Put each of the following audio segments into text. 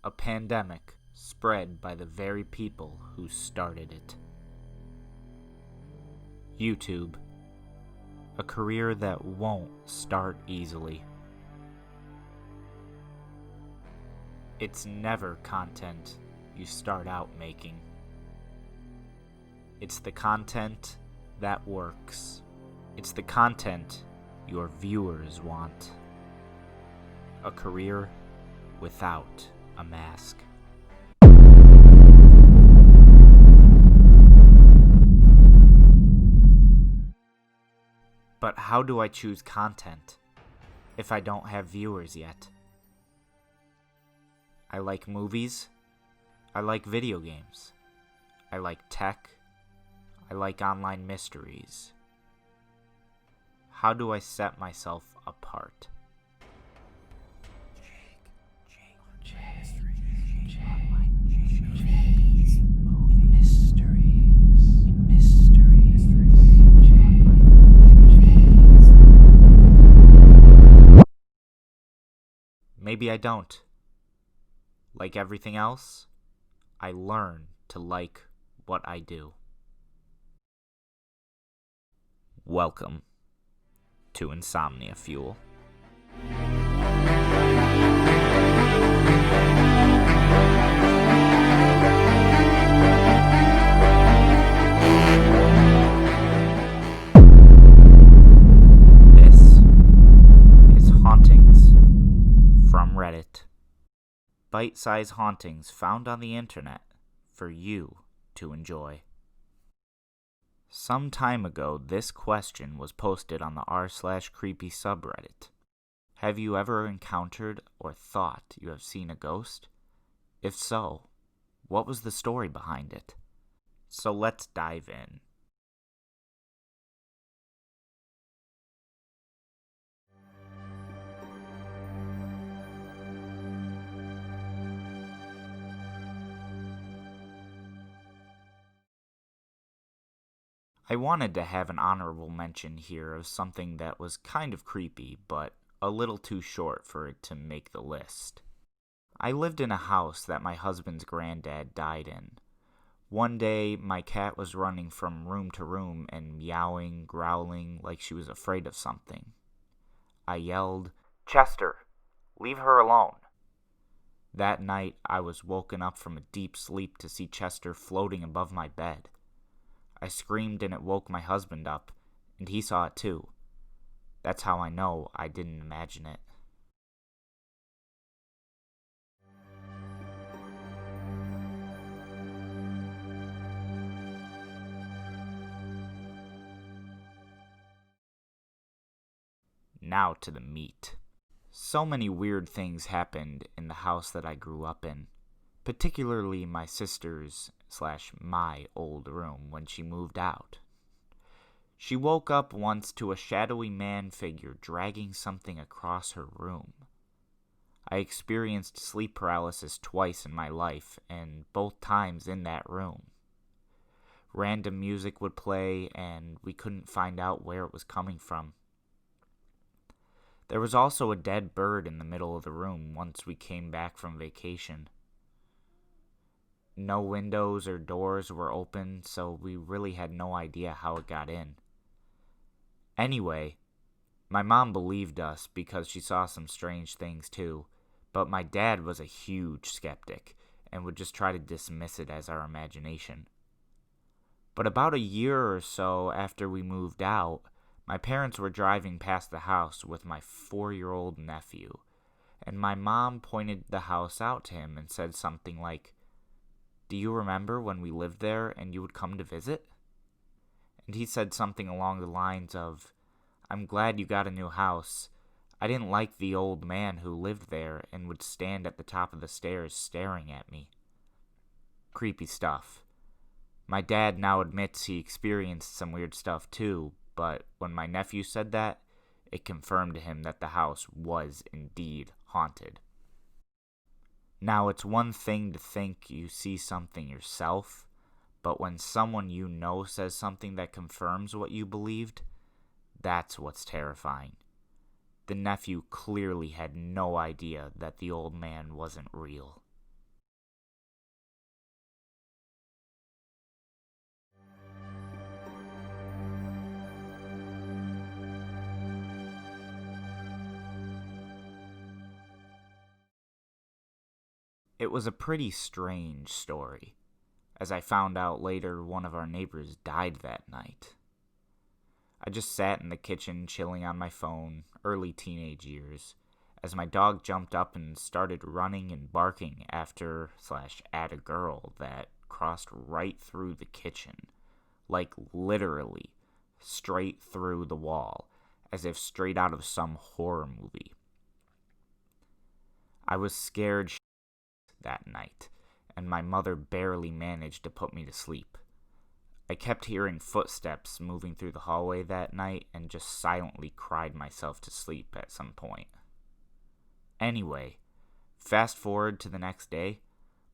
A pandemic spread by the very people who started it. YouTube. A career that won't start easily. It's never content you start out making. It's the content that works. It's the content your viewers want. A career without a mask. But how do I choose content if I don't have viewers yet? I like movies. I like video games. I like tech. I like online mysteries. How do I set myself apart? Maybe I don't. Like everything else, I learn to like what I do. Welcome to Insomnia Fuel. This is Hauntings from Reddit. Bite-sized hauntings found on the internet for you to enjoy. Some time ago, this question was posted on the r/creepy subreddit. Have you ever encountered or thought you have seen a ghost? If so, what was the story behind it? So let's dive in. I wanted to have an honorable mention here of something that was kind of creepy, but a little too short for it to make the list. I lived in a house that my husband's granddad died in. One day, my cat was running from room to room and meowing, growling like she was afraid of something. I yelled, "Chester, leave her alone." That night, I was woken up from a deep sleep to see Chester floating above my bed. I screamed and it woke my husband up, and he saw it too. That's how I know I didn't imagine it. Now to the meat. So many weird things happened in the house that I grew up in, particularly my sister's/my old room when she moved out. She woke up once to a shadowy man figure dragging something across her room. I experienced sleep paralysis twice in my life, and both times in that room. Random music would play, and we couldn't find out where it was coming from. There was also a dead bird in the middle of the room once we came back from vacation. No windows or doors were open, so we really had no idea how it got in. Anyway, my mom believed us because she saw some strange things too, but my dad was a huge skeptic and would just try to dismiss it as our imagination. But about a year or so after we moved out, my parents were driving past the house with my 4-year-old nephew, and my mom pointed the house out to him and said something like, "Do you remember when we lived there and you would come to visit?" And he said something along the lines of, "I'm glad you got a new house. I didn't like the old man who lived there and would stand at the top of the stairs staring at me." Creepy stuff. My dad now admits he experienced some weird stuff too, but when my nephew said that, it confirmed to him that the house was indeed haunted. Now, it's one thing to think you see something yourself, but when someone you know says something that confirms what you believed, that's what's terrifying. The nephew clearly had no idea that the old man wasn't real. It was a pretty strange story. As I found out later, one of our neighbors died that night. I just sat in the kitchen chilling on my phone, early teenage years, as my dog jumped up and started running and barking after/at a girl that crossed right through the kitchen, like literally straight through the wall, as if straight out of some horror movie. I was scared that night, and my mother barely managed to put me to sleep. I kept hearing footsteps moving through the hallway that night and just silently cried myself to sleep at some point. Anyway, fast forward to the next day,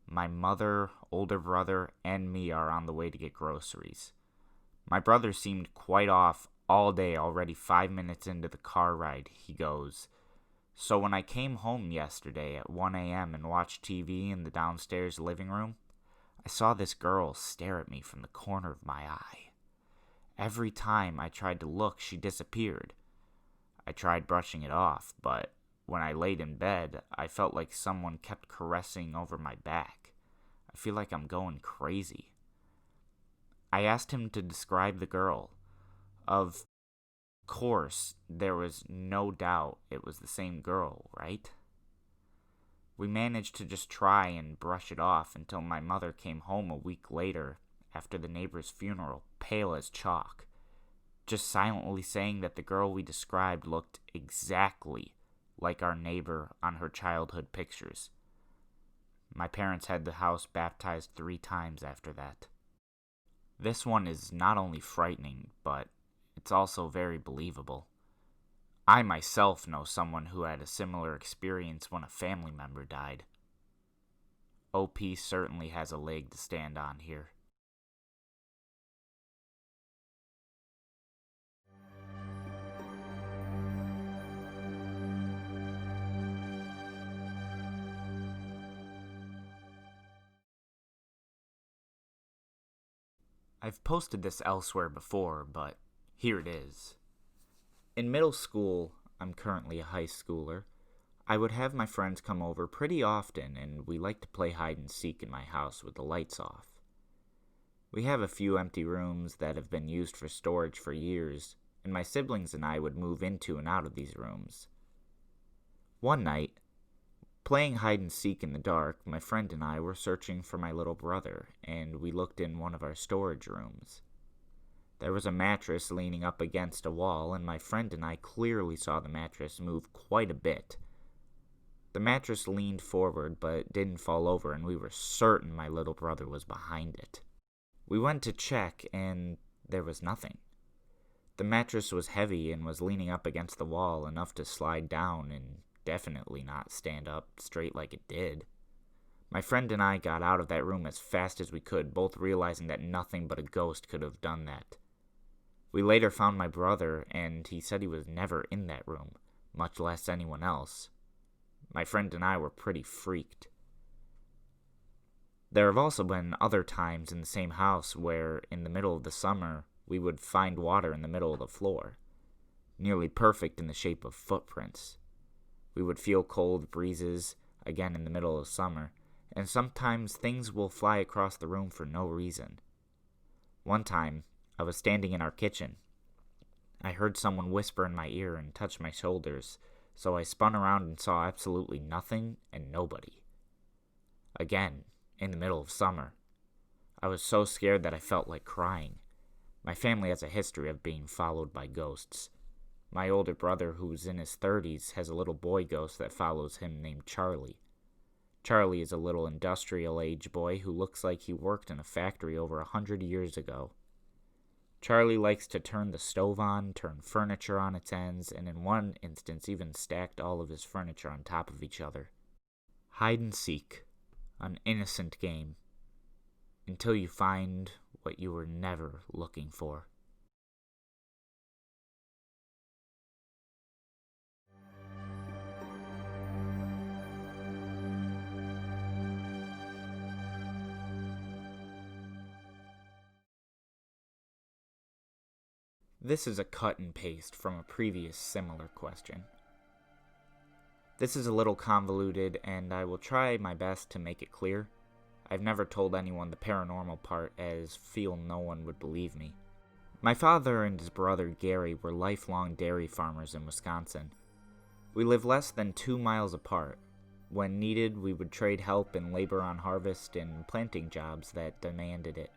my mother, older brother, and me are on the way to get groceries. My brother seemed quite off all day already. 5 minutes into the car ride, he goes, "So when I came home yesterday at 1 a.m. and watched TV in the downstairs living room, I saw this girl stare at me from the corner of my eye. Every time I tried to look, she disappeared. I tried brushing it off, but when I laid in bed, I felt like someone kept caressing over my back. I feel like I'm going crazy." I asked him to describe the girl. Of course, there was no doubt it was the same girl, right? We managed to just try and brush it off until my mother came home a week later after the neighbor's funeral, pale as chalk, just silently saying that the girl we described looked exactly like our neighbor on her childhood pictures. My parents had the house baptized 3 times after that. This one is not only frightening, but it's also very believable. I myself know someone who had a similar experience when a family member died. OP certainly has a leg to stand on here. I've posted this elsewhere before, but here it is. In middle school, I'm currently a high schooler, I would have my friends come over pretty often, and we like to play hide and seek in my house with the lights off. We have a few empty rooms that have been used for storage for years, and my siblings and I would move into and out of these rooms. One night, playing hide and seek in the dark, my friend and I were searching for my little brother, and we looked in one of our storage rooms. There was a mattress leaning up against a wall, and my friend and I clearly saw the mattress move quite a bit. The mattress leaned forward, but didn't fall over, and we were certain my little brother was behind it. We went to check, and there was nothing. The mattress was heavy and was leaning up against the wall enough to slide down and definitely not stand up straight like it did. My friend and I got out of that room as fast as we could, both realizing that nothing but a ghost could have done that. We later found my brother, and he said he was never in that room, much less anyone else. My friend and I were pretty freaked. There have also been other times in the same house where, in the middle of the summer, we would find water in the middle of the floor, nearly perfect in the shape of footprints. We would feel cold breezes, again in the middle of summer, and sometimes things will fly across the room for no reason. One time, I was standing in our kitchen. I heard someone whisper in my ear and touch my shoulders, so I spun around and saw absolutely nothing and nobody. Again, in the middle of summer. I was so scared that I felt like crying. My family has a history of being followed by ghosts. My older brother, who's in his 30s, has a little boy ghost that follows him named Charlie. Charlie is a little industrial-age boy who looks like he worked in a factory over 100 years ago. Charlie likes to turn the stove on, turn furniture on its ends, and in one instance even stacked all of his furniture on top of each other. Hide and seek, an innocent game, until you find what you were never looking for. This is a cut and paste from a previous similar question. This is a little convoluted, and I will try my best to make it clear. I've never told anyone the paranormal part, as feel no one would believe me. My father and his brother Gary were lifelong dairy farmers in Wisconsin. We lived less than 2 miles apart. When needed, we would trade help in labor on harvest and planting jobs that demanded it.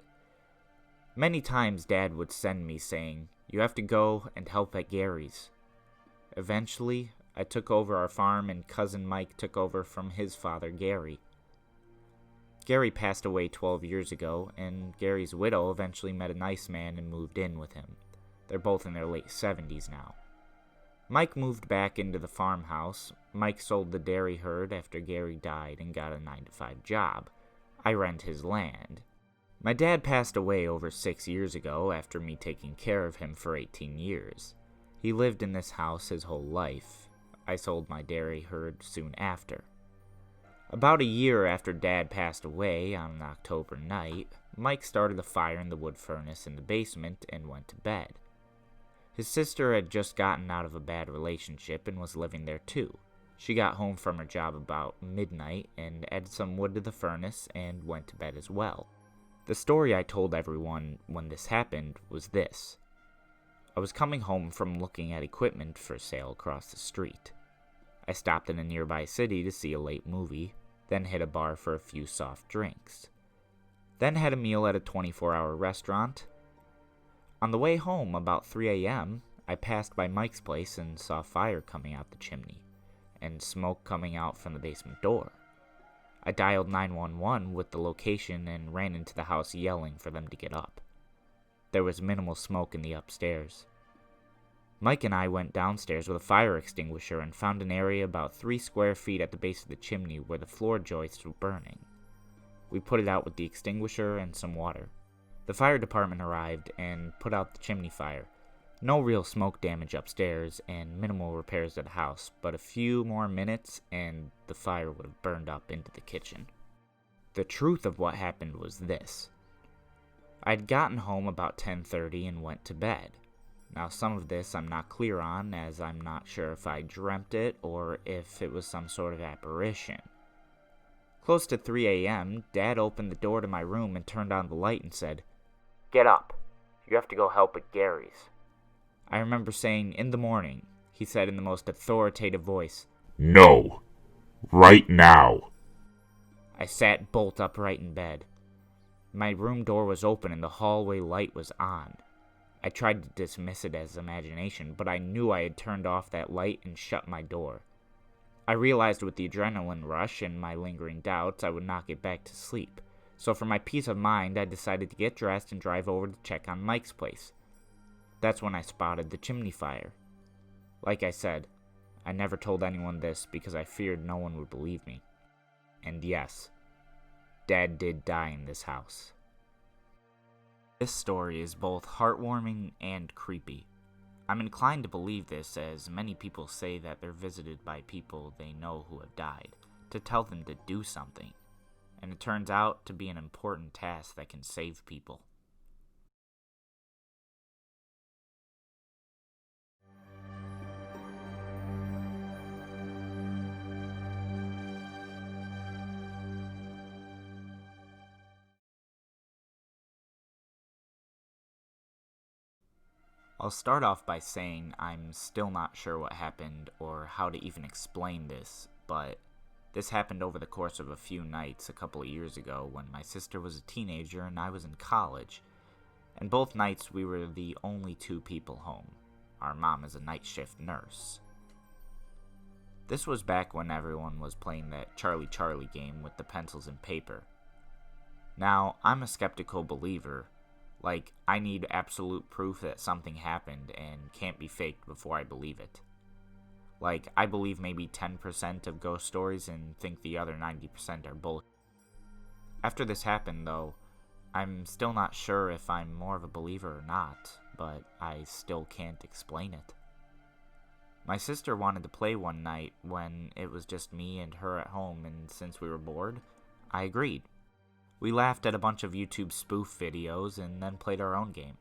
Many times Dad would send me saying, "You have to go and help at Gary's." Eventually, I took over our farm and cousin Mike took over from his father Gary. Gary passed away 12 years ago, and Gary's widow eventually met a nice man and moved in with him. They're both in their late 70s now. Mike moved back into the farmhouse. Mike sold the dairy herd after Gary died and got a 9-to-5 job. I rent his land. My dad passed away over 6 years ago after me taking care of him for 18 years. He lived in this house his whole life. I sold my dairy herd soon after. About a year after Dad passed away, on an October night, Mike started a fire in the wood furnace in the basement and went to bed. His sister had just gotten out of a bad relationship and was living there too. She got home from her job about midnight and added some wood to the furnace and went to bed as well. The story I told everyone when this happened was this. I was coming home from looking at equipment for sale across the street. I stopped in a nearby city to see a late movie, then hit a bar for a few soft drinks. Then had a meal at a 24-hour restaurant. On the way home, about 3 a.m., I passed by Mike's place and saw fire coming out the chimney, and smoke coming out from the basement door. I dialed 911 with the location and ran into the house yelling for them to get up. There was minimal smoke in the upstairs. Mike and I went downstairs with a fire extinguisher and found an area about 3 square feet at the base of the chimney where the floor joists were burning. We put it out with the extinguisher and some water. The fire department arrived and put out the chimney fire. No real smoke damage upstairs and minimal repairs to the house, but a few more minutes and the fire would have burned up into the kitchen. The truth of what happened was this. I'd gotten home about 10:30 and went to bed. Now some of this I'm not clear on, as I'm not sure if I dreamt it or if it was some sort of apparition. Close to 3 a.m., Dad opened the door to my room and turned on the light and said, "Get up. You have to go help at Gary's." I remember saying, "In the morning," he said in the most authoritative voice. "No. Right now." I sat bolt upright in bed. My room door was open and the hallway light was on. I tried to dismiss it as imagination, but I knew I had turned off that light and shut my door. I realized with the adrenaline rush and my lingering doubts I would not get back to sleep, so for my peace of mind I decided to get dressed and drive over to check on Mike's place. That's when I spotted the chimney fire. Like I said, I never told anyone this because I feared no one would believe me. And yes, Dad did die in this house. This story is both heartwarming and creepy. I'm inclined to believe this, as many people say that they're visited by people they know who have died, to tell them to do something, and it turns out to be an important task that can save people. I'll start off by saying I'm still not sure what happened or how to even explain this, but this happened over the course of a few nights a couple of years ago when my sister was a teenager and I was in college, and both nights we were the only 2 people home. Our mom is a night shift nurse. This was back when everyone was playing that Charlie Charlie game with the pencils and paper. Now, I'm a skeptical believer. Like, I need absolute proof that something happened and can't be faked before I believe it. Like, I believe maybe 10% of ghost stories and think the other 90% are bullshit. After this happened, though, I'm still not sure if I'm more of a believer or not, but I still can't explain it. My sister wanted to play one night when it was just me and her at home, and since we were bored, I agreed. We laughed at a bunch of YouTube spoof videos and then played our own game.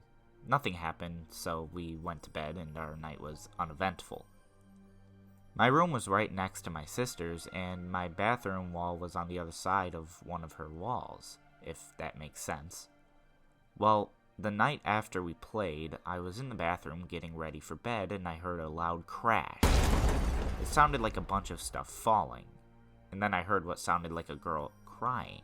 Nothing happened, so we went to bed and our night was uneventful. My room was right next to my sister's, and my bathroom wall was on the other side of one of her walls, if that makes sense. Well, the night after we played, I was in the bathroom getting ready for bed, and I heard a loud crash. It sounded like a bunch of stuff falling, and then I heard what sounded like a girl crying.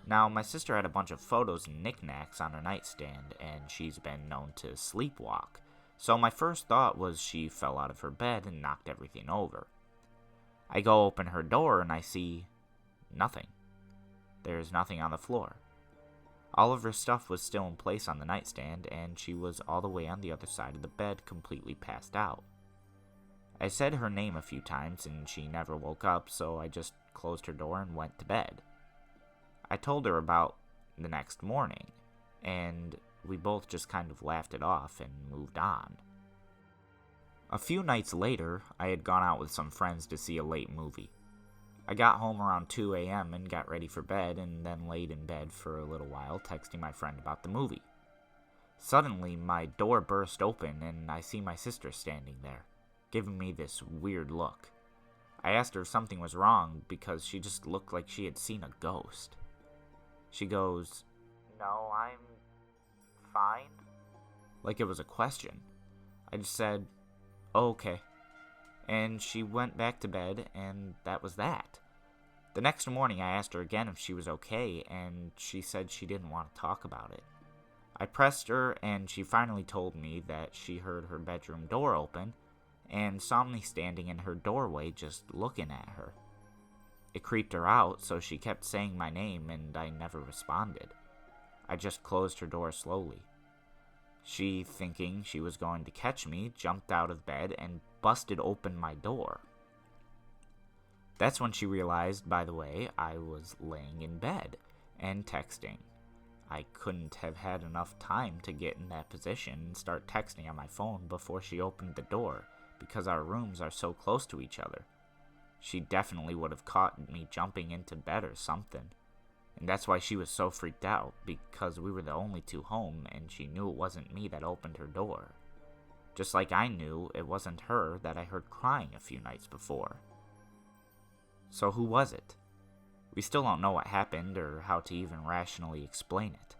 Now, my sister had a bunch of photos and knickknacks on her nightstand, and she's been known to sleepwalk. So my first thought was she fell out of her bed and knocked everything over. I go open her door and I see nothing. There's nothing on the floor. All of her stuff was still in place on the nightstand, and she was all the way on the other side of the bed, completely passed out. I said her name a few times and she never woke up, so I just closed her door and went to bed. I told her about the next morning, and we both just kind of laughed it off and moved on. A few nights later, I had gone out with some friends to see a late movie. I got home around 2 a.m. and got ready for bed, and then laid in bed for a little while, texting my friend about the movie. Suddenly, my door burst open, and I see my sister standing there, giving me this weird look. I asked her if something was wrong, because she just looked like she had seen a ghost. She goes, "No, I'm fine?" Like it was a question. I just said, "Oh, okay." And she went back to bed, and that was that. The next morning, I asked her again if she was okay, and she said she didn't want to talk about it. I pressed her, and she finally told me that she heard her bedroom door open, and saw me standing in her doorway just looking at her. It creeped her out, so she kept saying my name, and I never responded. I just closed her door slowly. She, thinking she was going to catch me, jumped out of bed and busted open my door. That's when she realized, by the way, I was laying in bed and texting. I couldn't have had enough time to get in that position and start texting on my phone before she opened the door, because our rooms are so close to each other. She definitely would have caught me jumping into bed or something. And that's why she was so freaked out, because we were the only two home, and she knew it wasn't me that opened her door. Just like I knew it wasn't her that I heard crying a few nights before. So who was it? We still don't know what happened or how to even rationally explain it.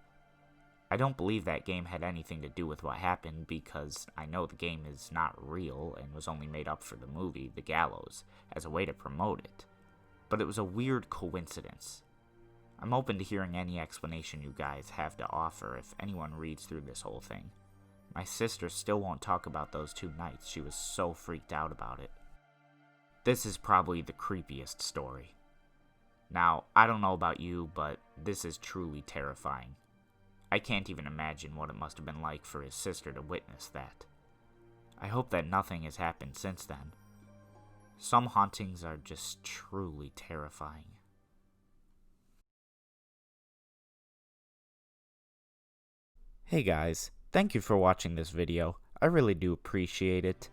I don't believe that game had anything to do with what happened, because I know the game is not real and was only made up for the movie, The Gallows, as a way to promote it. But it was a weird coincidence. I'm open to hearing any explanation you guys have to offer if anyone reads through this whole thing. My sister still won't talk about those 2 nights. She was so freaked out about it. This is probably the creepiest story. Now, I don't know about you, but this is truly terrifying. I can't even imagine what it must have been like for his sister to witness that. I hope that nothing has happened since then. Some hauntings are just truly terrifying. Hey guys, thank you for watching this video. I really do appreciate it.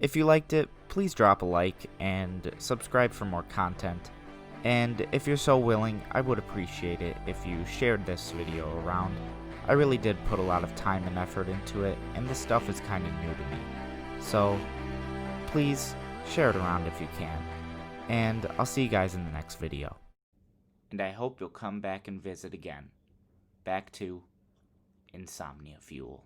If you liked it, please drop a like and subscribe for more content. And if you're so willing, I would appreciate it if you shared this video around. I really did put a lot of time and effort into it, and this stuff is kind of new to me. So, please share it around if you can. And I'll see you guys in the next video. And I hope you'll come back and visit again. Back to Insomnia Fuel.